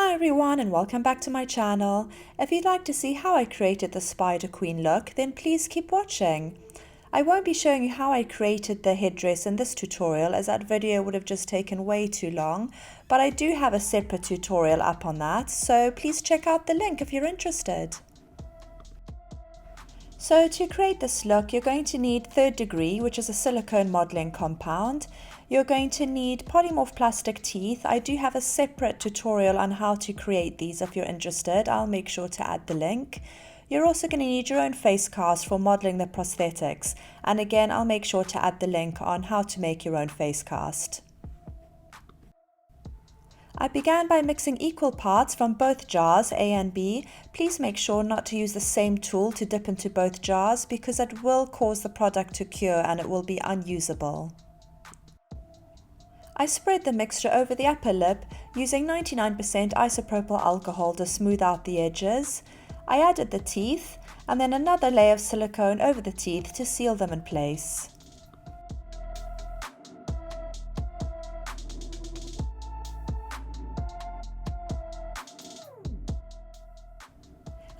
Hi everyone and welcome back to my channel. If you'd like to see how I created the Spider Queen look, then please keep watching. I won't be showing you how I created the headdress in this tutorial, as that video would have just taken way too long, but I do have a separate tutorial up on that, so please check out the link if you're interested. So to create this look, you're going to need 3rd degree, which is a silicone modeling compound. You're going to need Polymorph Plastic teeth. I do have a separate tutorial on how to create these if you're interested. I'll make sure to add the link. You're also going to need your own face cast for modeling the prosthetics. And again, I'll make sure to add the link on how to make your own face cast. I began by mixing equal parts from both jars, A and B. Please make sure not to use the same tool to dip into both jars because it will cause the product to cure and it will be unusable. I spread the mixture over the upper lip using 99% isopropyl alcohol to smooth out the edges. I added the teeth and then another layer of silicone over the teeth to seal them in place.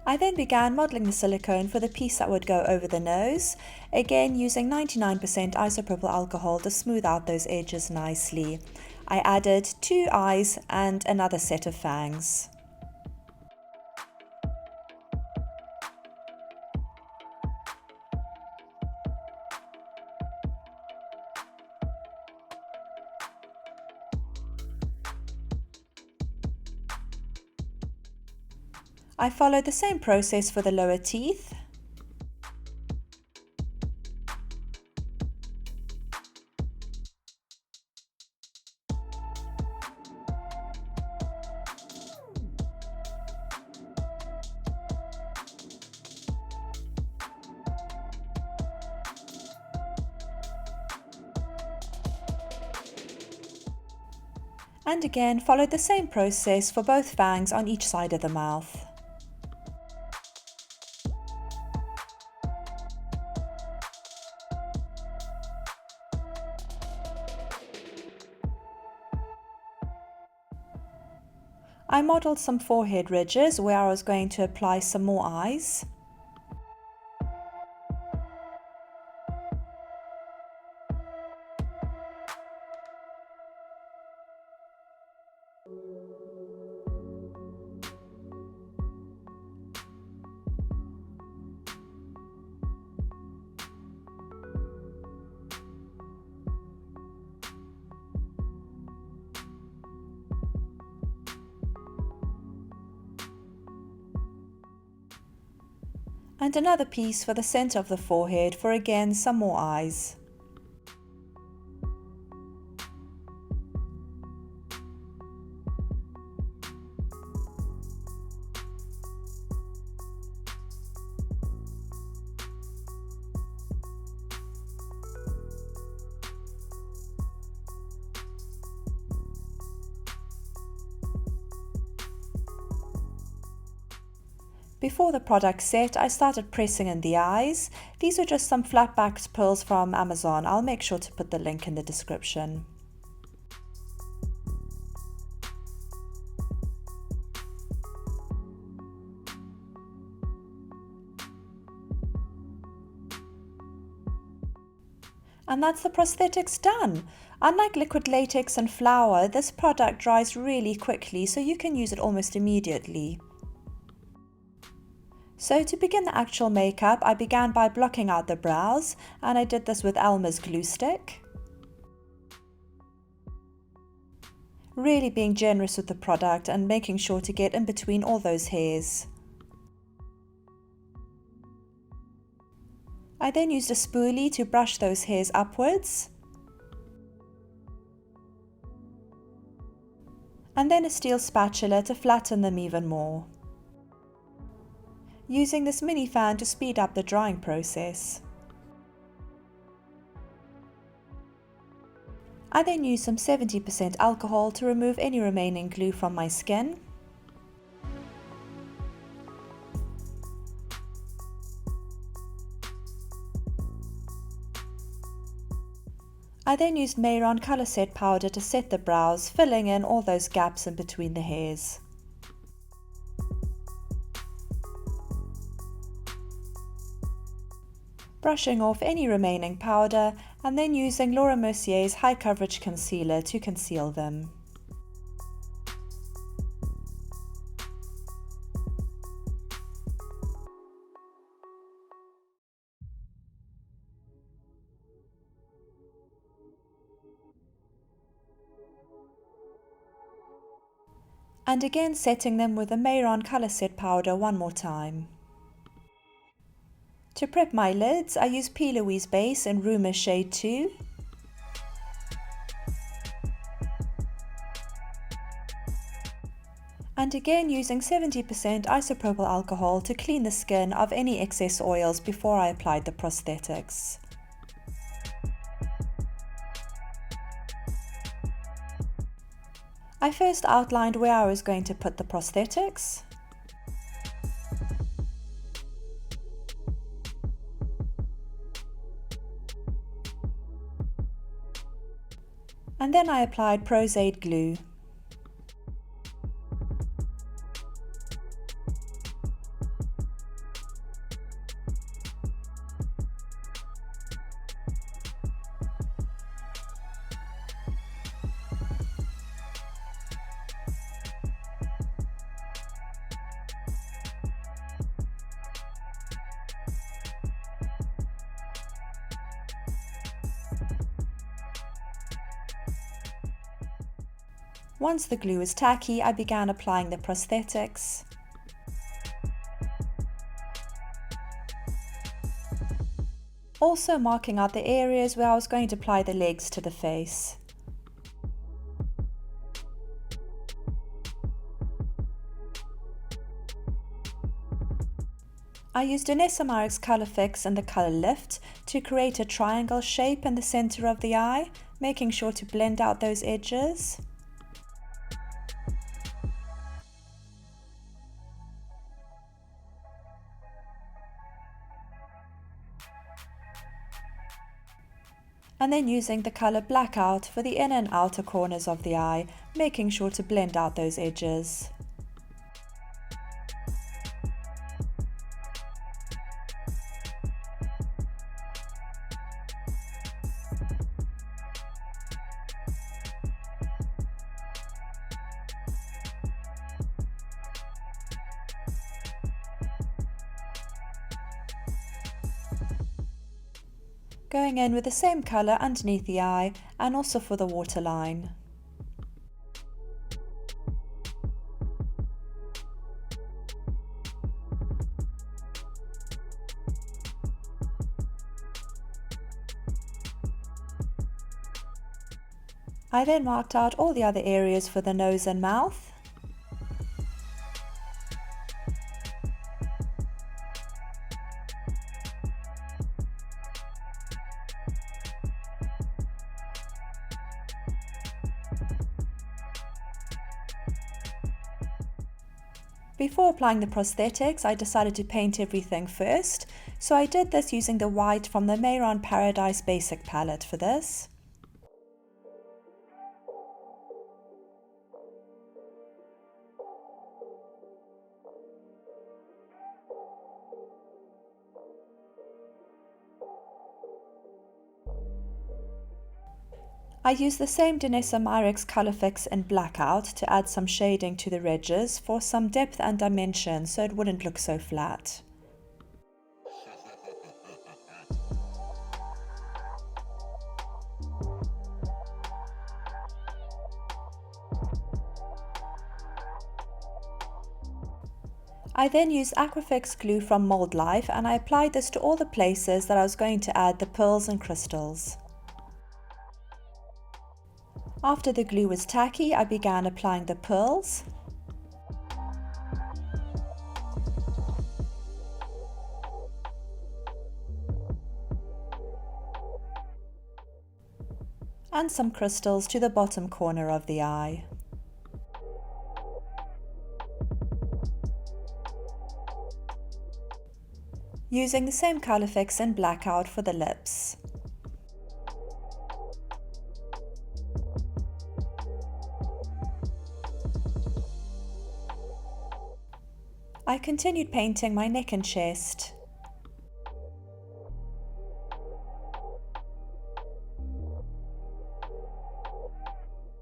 I then began modeling the silicone for the piece that would go over the nose, again using 99% isopropyl alcohol to smooth out those edges nicely. I added 2 eyes and another set of fangs. I followed the same process for the lower teeth. And again, followed the same process for both fangs on each side of the mouth. I modelled some forehead ridges where I was going to apply some more eyes. And another piece for the centre of the forehead for again some more eyes. Before the product set, I started pressing in the eyes. These are just some flat-backed pearls from Amazon. I'll make sure to put the link in the description. And that's the prosthetics done. Unlike liquid latex and flour, this product dries really quickly, so you can use it almost immediately. So to begin the actual makeup, I began by blocking out the brows, and I did this with Elmers glue stick. Really being generous with the product and making sure to get in between all those hairs. I then used a spoolie to brush those hairs upwards. And then a steel spatula to flatten them even more. Using this mini fan to speed up the drying process. I then used some 70% alcohol to remove any remaining glue from my skin. I then used Mehron Colorset powder to set the brows, filling in all those gaps in between the hairs. brushing off any remaining powder and then using Laura Mercier's high coverage concealer to conceal them. And again setting them with the Mehron Colorset powder one more time. To prep my lids, I use P. Louise base in Rumour shade 2. And again using 70% isopropyl alcohol to clean the skin of any excess oils before I applied the prosthetics. I first outlined where I was going to put the prosthetics. And then I applied Pros-Aide glue. Once the glue was tacky, I began applying the prosthetics. Also marking out the areas where I was going to apply the legs to the face. I used Danessa Myricks Colorfix and the Color Lift to create a triangle shape in the center of the eye, making sure to blend out those edges. And then using the colour Blackout for the inner and outer corners of the eye, making sure to blend out those edges. Going in with the same colour underneath the eye and also for the waterline. I then marked out all the other areas for the nose and mouth. Before applying the prosthetics, I decided to paint everything first, so I did this using the white from the Mehron Paradise Basic palette for this. I used the same Danessa Myricks Colorfix in Blackout to add some shading to the edges for some depth and dimension so it wouldn't look so flat. I then used Aquafix glue from Mouldlife and I applied this to all the places that I was going to add the pearls and crystals. After the glue was tacky, I began applying the pearls. And some crystals to the bottom corner of the eye. Using the same Colorfix in Blackout for the lips. I continued painting my neck and chest.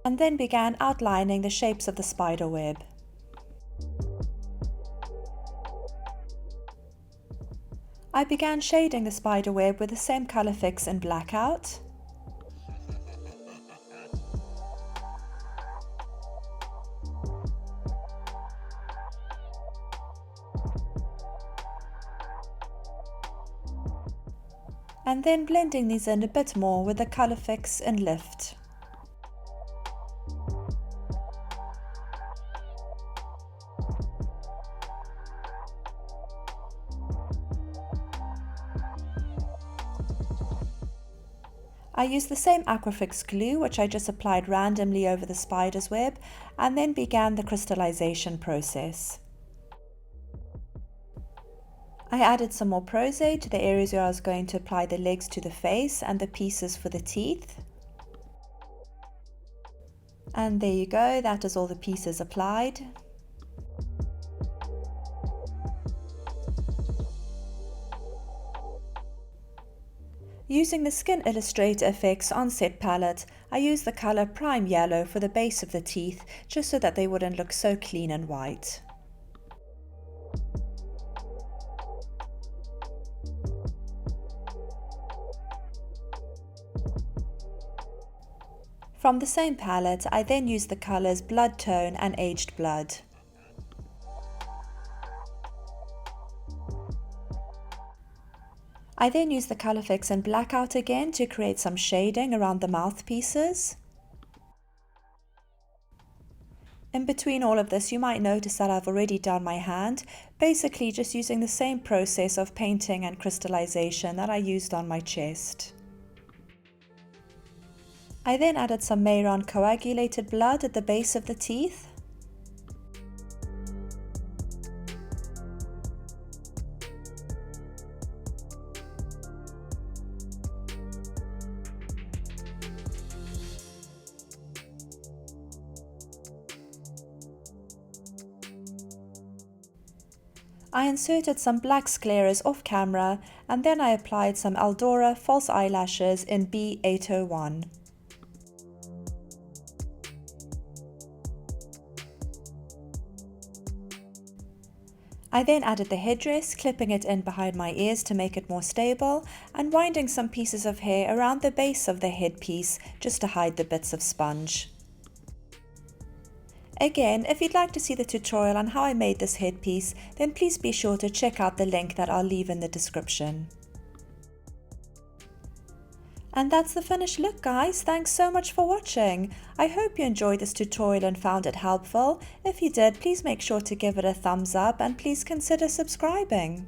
and then began outlining the shapes of the spider web. I began shading the spider web with the same Colorfix in Blackout. And then blending these in a bit more with the Colorfix in Lift. I used the same Aquafix glue, which I just applied randomly over the spider's web, and then began the crystallization process. I added some more Pros-Aide to the areas where I was going to apply the legs to the face and the pieces for the teeth. And there you go, that is all the pieces applied. Using the Skin Illustrator FX Onset palette, I used the colour Prime Yellow for the base of the teeth, just so that they wouldn't look so clean and white. From the same palette, I then used the colours Blood Tone and Aged Blood. I then used the Colorfix and Blackout again to create some shading around the mouthpieces. In between all of this, you might notice that I've already done my hand, basically just using the same process of painting and crystallization that I used on my chest. I then added some Mehron coagulated blood at the base of the teeth. I inserted some black Scleras off camera, and then I applied some Eldora false eyelashes in B801. I then added the headdress, clipping it in behind my ears to make it more stable, and winding some pieces of hair around the base of the headpiece just to hide the bits of sponge. Again, if you'd like to see the tutorial on how I made this headpiece, then please be sure to check out the link that I'll leave in the description. And that's the finished look, guys. Thanks so much for watching. I hope you enjoyed this tutorial and found it helpful. If you did, please make sure to give it a thumbs up and please consider subscribing.